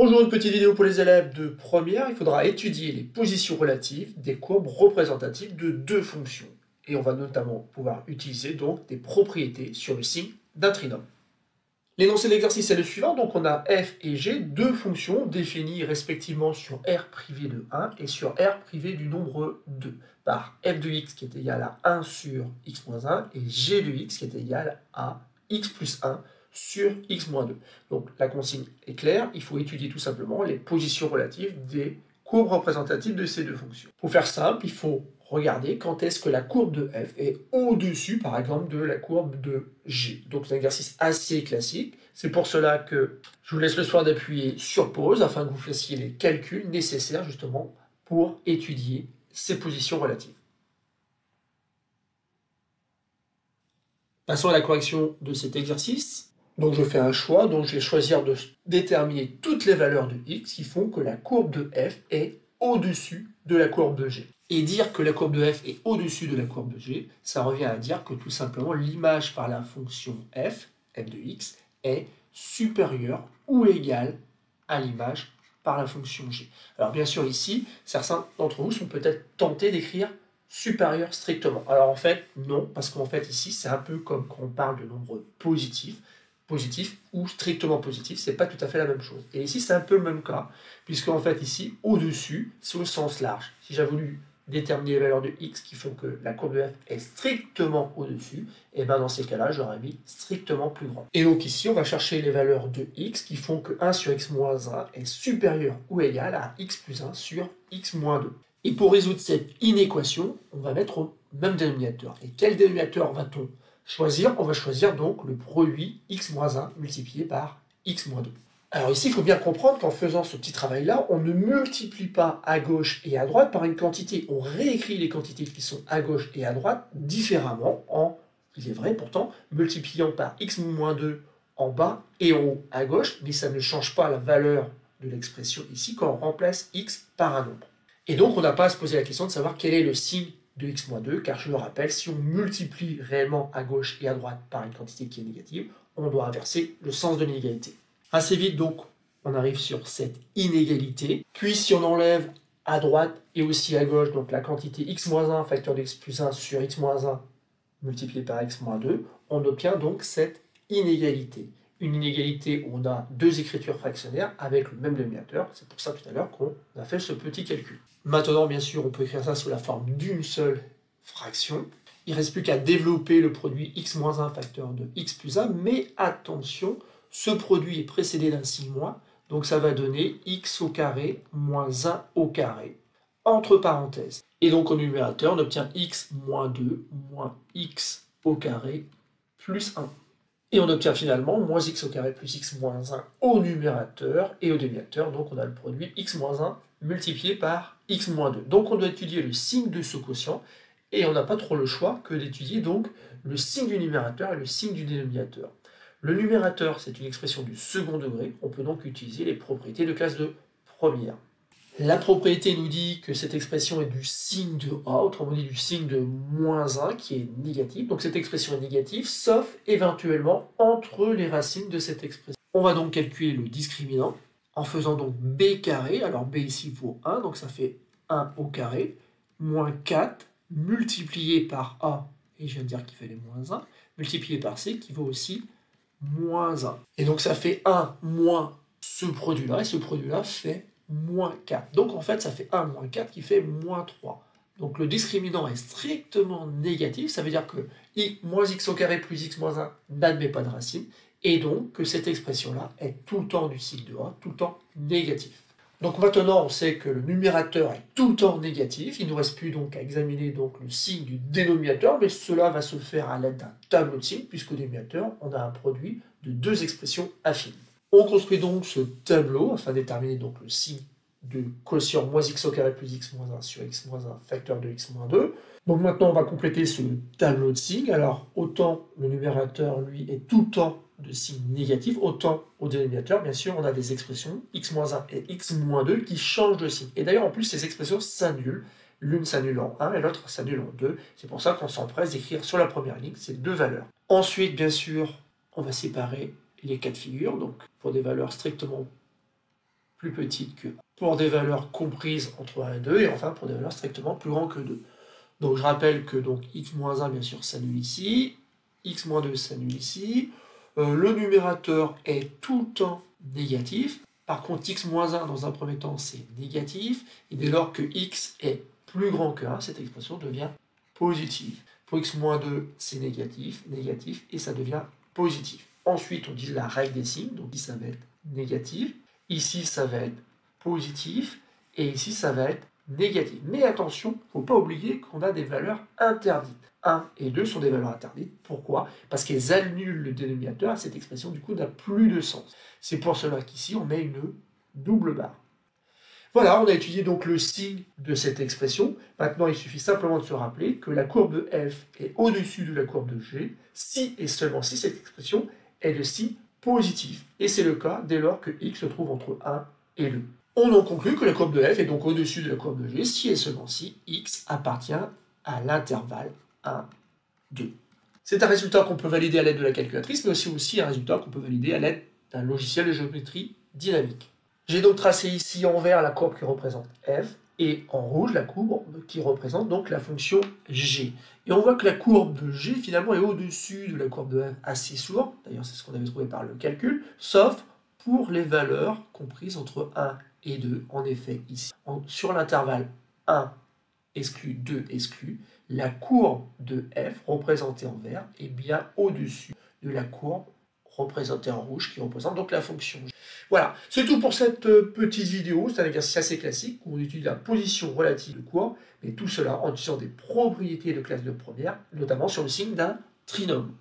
Bonjour, une petite vidéo pour les élèves de première. Il faudra étudier les positions relatives des courbes représentatives de deux fonctions. Et on va notamment pouvoir utiliser donc des propriétés sur le signe d'un trinôme. L'énoncé de l'exercice est le suivant. Donc on a f et g, deux fonctions définies respectivement sur r privé de 1 et sur r privé du nombre 2 par f de x qui est égal à 1 sur x moins 1 et g de x qui est égal à x plus 1 sur x moins 2. Donc la consigne est claire, il faut étudier tout simplement les positions relatives des courbes représentatives de ces deux fonctions. Pour faire simple, il faut regarder quand est-ce que la courbe de f est au-dessus, par exemple, de la courbe de g. Donc c'est un exercice assez classique. C'est pour cela que je vous laisse le soin d'appuyer sur pause afin que vous fassiez les calculs nécessaires justement pour étudier ces positions relatives. Passons à la correction de cet exercice. Donc je fais un choix, donc je vais choisir de déterminer toutes les valeurs de x qui font que la courbe de f est au-dessus de la courbe de g. Et dire que la courbe de f est au-dessus de la courbe de g, ça revient à dire que tout simplement l'image par la fonction f de x, est supérieure ou égale à l'image par la fonction g. Alors bien sûr ici, certains d'entre vous sont peut-être tentés d'écrire supérieur strictement. Alors en fait, non, parce qu'en fait ici, c'est un peu comme quand on parle de nombres positifs ou strictement positif, c'est pas tout à fait la même chose. Et ici, c'est un peu le même cas, puisque en fait, ici, au-dessus, c'est au sens large. Si j'ai voulu déterminer les valeurs de x qui font que la courbe de f est strictement au-dessus, et bien dans ces cas-là, j'aurais mis strictement plus grand. Et donc ici, on va chercher les valeurs de x qui font que 1 sur x moins 1 est supérieur ou égal à x plus 1 sur x moins 2. Et pour résoudre cette inéquation, on va mettre au même dénominateur. Et quel dénominateur va-t-on choisir? On va choisir donc le produit x-1 multiplié par x-2. Alors ici, il faut bien comprendre qu'en faisant ce petit travail-là, on ne multiplie pas à gauche et à droite par une quantité. On réécrit les quantités qui sont à gauche et à droite différemment en, il est vrai pourtant, multipliant par x-2 en bas et en haut à gauche, mais ça ne change pas la valeur de l'expression ici quand on remplace x par un nombre. Et donc, on n'a pas à se poser la question de savoir quel est le signe de x-2, car je le rappelle, si on multiplie réellement à gauche et à droite par une quantité qui est négative, on doit inverser le sens de l'inégalité. Assez vite, donc, on arrive sur cette inégalité. Puis, si on enlève à droite et aussi à gauche, donc la quantité x-1 facteur de x plus 1 sur x-1 multiplié par x-2, on obtient donc cette inégalité. Une inégalité où on a deux écritures fractionnaires avec le même dénominateur. C'est pour ça tout à l'heure qu'on a fait ce petit calcul. Maintenant, bien sûr, on peut écrire ça sous la forme d'une seule fraction. Il ne reste plus qu'à développer le produit x-1 facteur de x plus 1, mais attention, ce produit est précédé d'un signe moins, donc ça va donner x au carré moins 1 au carré, entre parenthèses. Et donc au numérateur, on obtient x moins 2 moins x au carré plus 1. Et on obtient finalement moins x au carré plus x moins 1 au numérateur et au dénominateur. Donc on a le produit x moins 1 multiplié par x moins 2. Donc on doit étudier le signe de ce quotient et on n'a pas trop le choix que d'étudier donc le signe du numérateur et le signe du dénominateur. Le numérateur, c'est une expression du second degré. On peut donc utiliser les propriétés de classe de première. La propriété nous dit que cette expression est du signe de A, autrement dit du signe de moins 1 qui est négatif. Donc cette expression est négative, sauf éventuellement entre les racines de cette expression. On va donc calculer le discriminant en faisant donc b carré. Alors b ici vaut 1, donc ça fait 1 au carré, moins 4 multiplié par A, et je viens de dire qu'il fallait moins 1, multiplié par C qui vaut aussi moins 1. Et donc ça fait 1 moins ce produit-là, et ce produit-là fait moins 4. Donc en fait, ça fait 1 moins 4 qui fait moins 3. Donc le discriminant est strictement négatif, ça veut dire que moins x au carré plus x moins 1 n'admet pas de racine, et donc que cette expression-là est tout le temps du signe de A, tout le temps négatif. Donc maintenant, on sait que le numérateur est tout le temps négatif, il ne nous reste plus donc à examiner donc le signe du dénominateur, mais cela va se faire à l'aide d'un tableau de signes, puisqu'au dénominateur, on a un produit de deux expressions affines. On construit donc ce tableau afin de déterminer donc le signe de quotient moins x au carré plus x moins 1 sur x moins 1 facteur de x moins 2. Donc maintenant on va compléter ce tableau de signes. Alors autant le numérateur lui est tout le temps de signe négatif, autant au dénominateur bien sûr on a des expressions x moins 1 et x moins 2 qui changent de signe. Et d'ailleurs en plus ces expressions s'annulent. L'une s'annule en 1 et l'autre s'annule en 2. C'est pour ça qu'on s'empresse d'écrire sur la première ligne ces deux valeurs. Ensuite bien sûr on va séparer les cas de figure, donc pour des valeurs strictement plus petite que 1, pour des valeurs comprises entre 1 et 2, et enfin pour des valeurs strictement plus grandes que 2. Donc je rappelle que donc x-1 bien sûr s'annule ici, x-2 s'annule ici, le numérateur est tout le temps négatif, par contre x-1 dans un premier temps c'est négatif, et dès lors que x est plus grand que 1, cette expression devient positive. Pour x-2 c'est négatif, négatif, et ça devient positif. Ensuite on dit la règle des signes, donc ici ça va être négatif, ici ça va être positif, et ici ça va être négatif. Mais attention, il ne faut pas oublier qu'on a des valeurs interdites. 1 et 2 sont des valeurs interdites. Pourquoi? Parce qu'elles annulent le dénominateur, et cette expression du coup n'a plus de sens. C'est pour cela qu'ici on met une double barre. Voilà, on a étudié donc le signe de cette expression. Maintenant, il suffit simplement de se rappeler que la courbe de f est au-dessus de la courbe de g, si et seulement si cette expression est de signe positif. Et c'est le cas dès lors que x se trouve entre 1 et 2. On en conclut que la courbe de f est donc au-dessus de la courbe de g, si et seulement si x appartient à l'intervalle 1, 2. C'est un résultat qu'on peut valider à l'aide de la calculatrice, mais aussi un résultat qu'on peut valider à l'aide d'un logiciel de géométrie dynamique. J'ai donc tracé ici en vert la courbe qui représente f, et en rouge la courbe qui représente donc la fonction g. Et on voit que la courbe de g finalement est au-dessus de la courbe de f assez souvent, d'ailleurs c'est ce qu'on avait trouvé par le calcul, sauf pour les valeurs comprises entre 1 et 2. En effet, ici, sur l'intervalle 1 exclu 2 exclu, la courbe de f représentée en vert est bien au-dessus de la courbe représentée en rouge qui représente donc la fonction g. Voilà, c'est tout pour cette petite vidéo. C'est un exercice assez classique où on étudie la position relative de courbes, mais tout cela en utilisant des propriétés de classe de première, notamment sur le signe d'un trinôme.